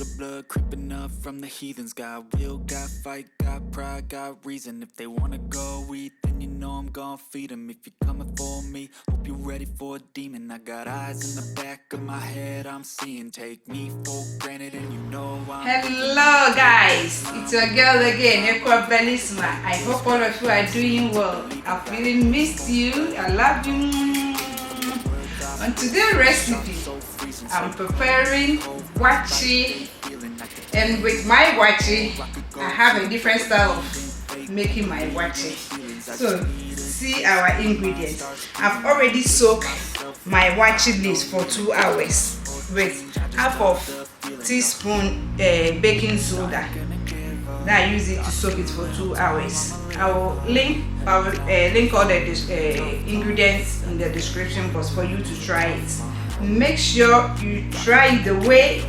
the blood creeping up from the heathens. Got will, got fight, got pride, got reason. If they wanna go eat, then you know I'm gonna feed them. If you're coming for me, hope you're ready for a demon. I got eyes in the back of my head, I'm seeing. Take me for granted and you know I'm... Hello guys, it's your girl again, Ekwa Belisma. I hope all of you are doing well. I've really missed you. I love you. On today's recipe, I'm preparing waakye, and with my waakye, I have a different style of making my waakye. So, see our ingredients. I've already soaked my waakye leaves for 2 hours with half of teaspoon baking soda. Then I use it to soak it for 2 hours. I will link all the ingredients in the description box for you to try it. Make sure you try it the way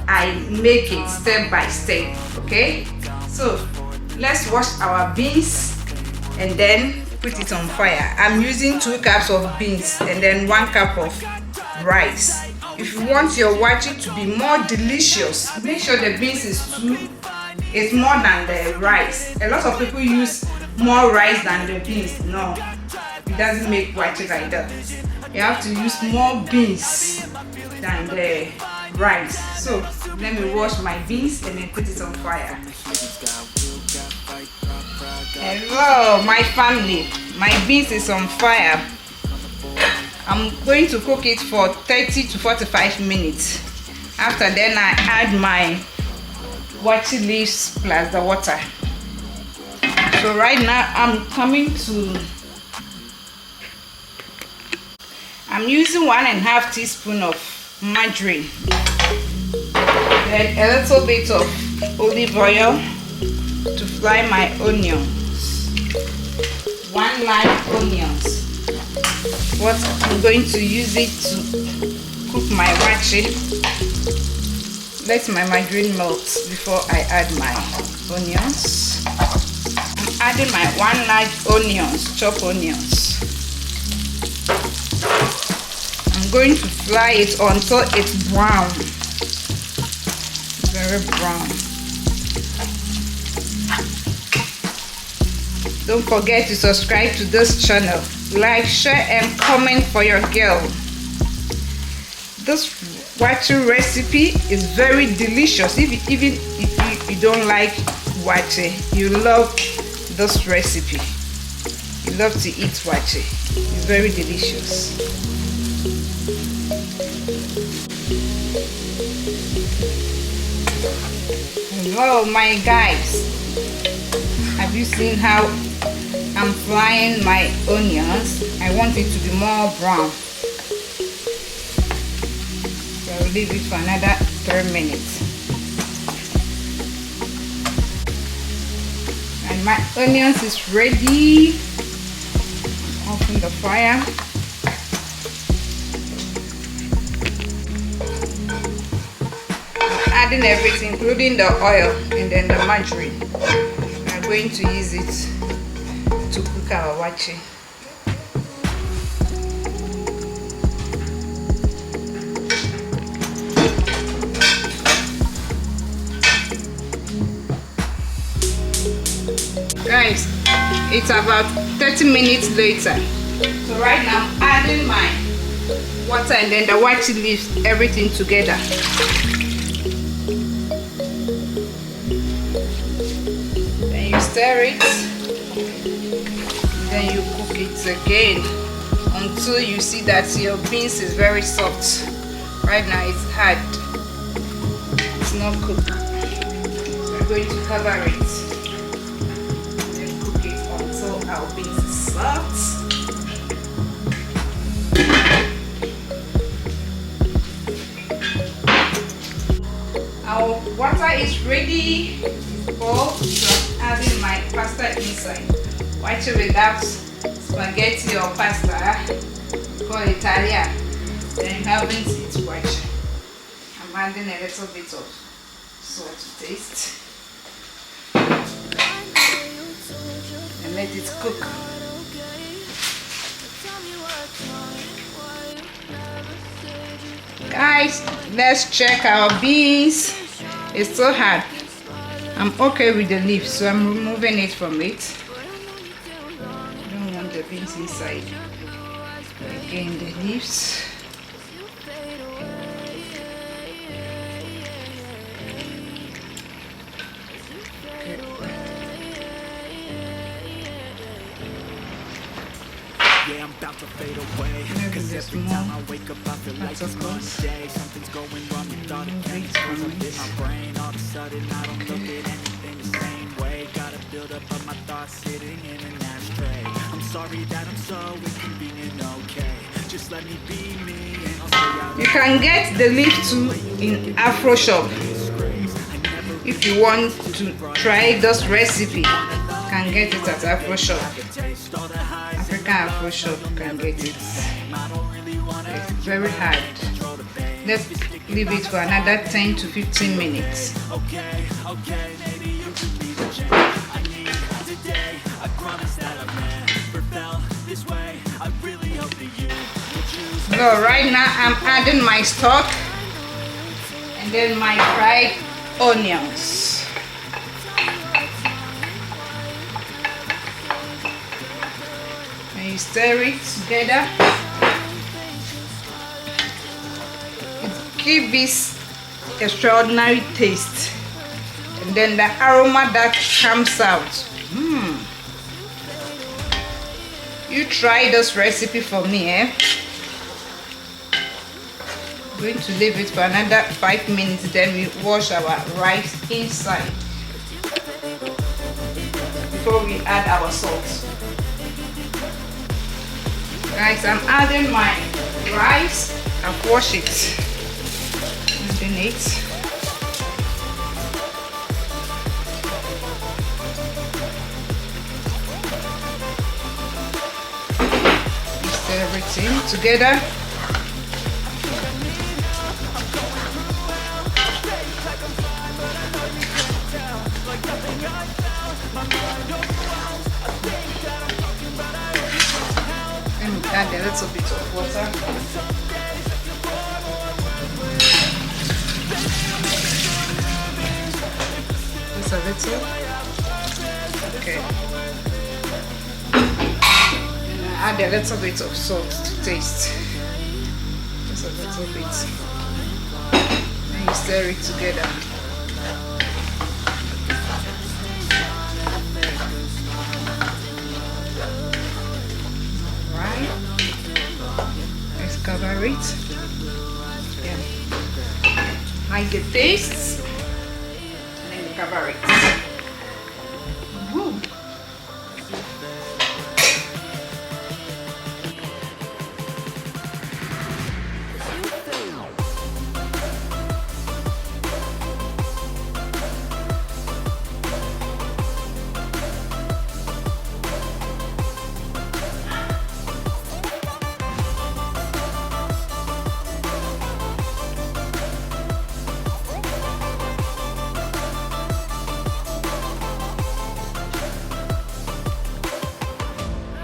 I make it, step by step. Okay, so let's wash our beans and then put it on fire. I'm using 2 cups of beans and then 1 cup of rice. If you want your waakye to be more delicious, make sure the beans is more than the rice. A lot of people use more rice than the beans. No, it doesn't make waakye like that. You have to use more beans than the rice. So let me wash my beans and then put it on fire. Hello my family, my beans is on fire. I'm going to cook it for 30 to 45 minutes. After then I add my waakye leaves plus the water. So right now I'm using 1.5 teaspoon of margarine, then a little bit of olive oil to fry my onions, 1 large onions. What I'm going to use it to cook my waakye. Let my margarine melt before I add my onions. I'm adding my 1 large onions, chopped onions. I'm going to fry it until it's brown, very brown. Don't forget to subscribe to this channel, like, share and comment for your girl. This waakye recipe is very delicious. Even if you don't like waakye, you love this recipe. You love to eat waakye. It's very delicious. Hello my guys, have you seen how I'm frying my onions? I want it to be more brown. So I'll leave it for another 3 minutes. And my onions is ready. Open the fire. I'm adding everything, including the oil and then the margarine. I'm going to use it to cook our waakye. Guys, it's about 30 minutes later. So right now I'm adding my water and then the waakye leaves everything together. Then you stir it. Then you cook it again until you see that your beans is very soft. Right now it's hard. It's not cooked. So I'm going to cover it. Then cook it until our beans is soft. Our water is ready. It's boiled. So I'm adding my pasta inside. Waakye without spaghetti or pasta, called Italian. Then you haven't eaten waakye. I'm adding a little bit of salt to taste. And let it cook. Guys, let's check our beans. It's so hard. I'm okay with the leaf, so I'm removing it from it. I don't want the beans inside. Again, the leaves. Yeah, I'm about to fade away. Cause every time I wake up I feel like it's Monday. Something's going wrong with all the chemicals up in my brain. All of a sudden I don't look at anything the same way. Gotta build up of my thoughts sitting in an ashtray. I'm sorry that I'm so inconvenient, okay. Just let me be me and I'll stay out. You can get the leaf too in Afro shop. If you want to try this recipe, you can get it at Afro shop. African Afro shop, you can get it. It's very hard. Let's leave it for another 10 to 15 minutes. So right now I'm adding my stock and then my fried onions. And you stir it together. It gives this extraordinary taste. And then the aroma that comes out. You try this recipe for me, eh? Going to leave it for another 5 minutes, then we wash our rice inside before we add our salt. Guys, I'm adding my rice. I've washed it. Adding it. Stir everything together. Add a little bit of water. Just a little. Okay. And add a little bit of salt to taste. Just a little bit. And you stir it together. Cover it. Yeah. Hide the taste. And then cover it. Woo.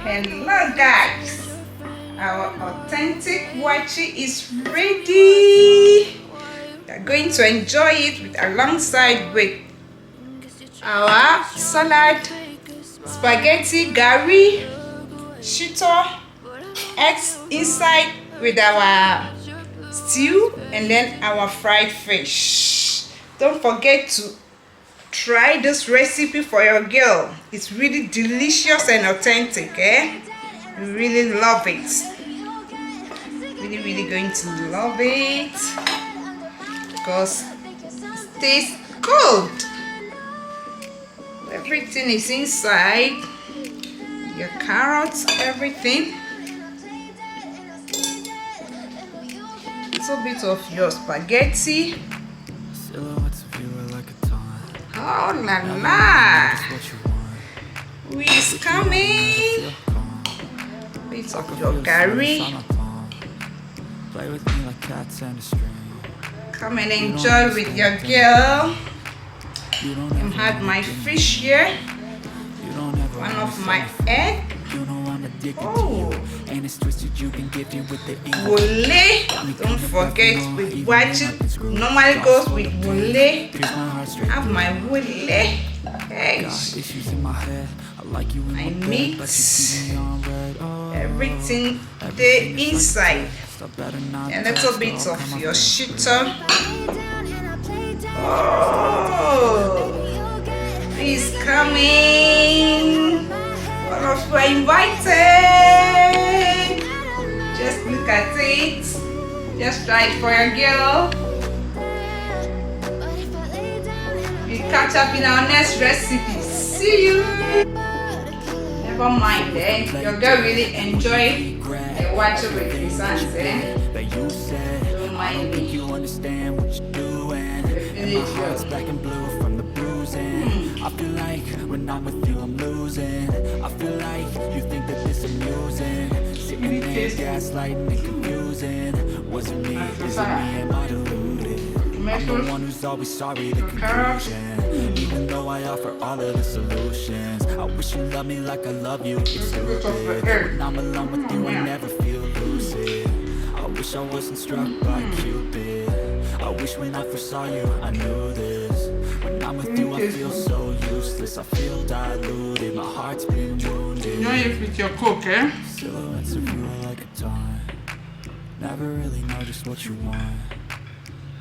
Hello guys, our authentic waakye is ready. We are going to enjoy it alongside with our salad, spaghetti, gari, shito, eggs inside with our stew, and then our fried fish. Don't forget to try this recipe for your girl. It's really delicious and authentic, eh? You really love it. Really going to love it because it tastes good. Everything is inside. Your carrots, everything. A little bit of your spaghetti. Oh la la! Who is coming? Bit of your gari. Come and enjoy with your girl. I had my fish here. One of my egg. dig into Oh. you. And it's twisted, you can give it with the ink. Wole. Don't forget with waakye. Normally goes with wole. Pierce my heart straight Have through. my wole. Hey. Got issues in my head. I like you in My my bed, meat. but you keep me on red. Oh, Everything the inside. so better not A little touch, bit don't of come up your with- shito. Oh, he's coming. All of you are invited. Just look at it. Just try it for your girl. We catch up in our next recipe. See you. Never mind, your girl really enjoy the waakye with his hands, that you said. Don't mind me. You understand what you're doing. And my heart's black and blue from the bruising. I feel like when I'm with you, I'm losing. I feel like you think that this amusing. Sitting there gaslighting and confusing. Was it me? Is it me? Am I deluded? I'm the one who's always sorry, the conclusion. Even though I offer all of the solutions, I wish you loved me like I love you. It's stupid. When I'm alone with you, I never feel lucid. I wish I wasn't struck by Cupid. I wish when I first saw you, I knew this. When I'm with you, I feel so useless. I feel diluted. My heart's been wounded. You know if with your cook, eh? Silhouettes of you are like a taunt. Never really know just what you want.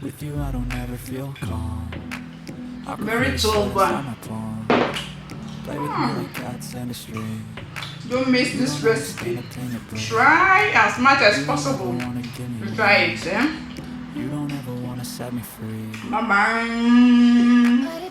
With you, I don't ever feel calm. I can Very feel tall sweat one. inside my palm. Play with me like cats and a string. Don't miss this recipe. Paint a plane of blue. Try as much as You possible never wanna give me to try it, eh? You don't ever wanna set me free. Bye bye.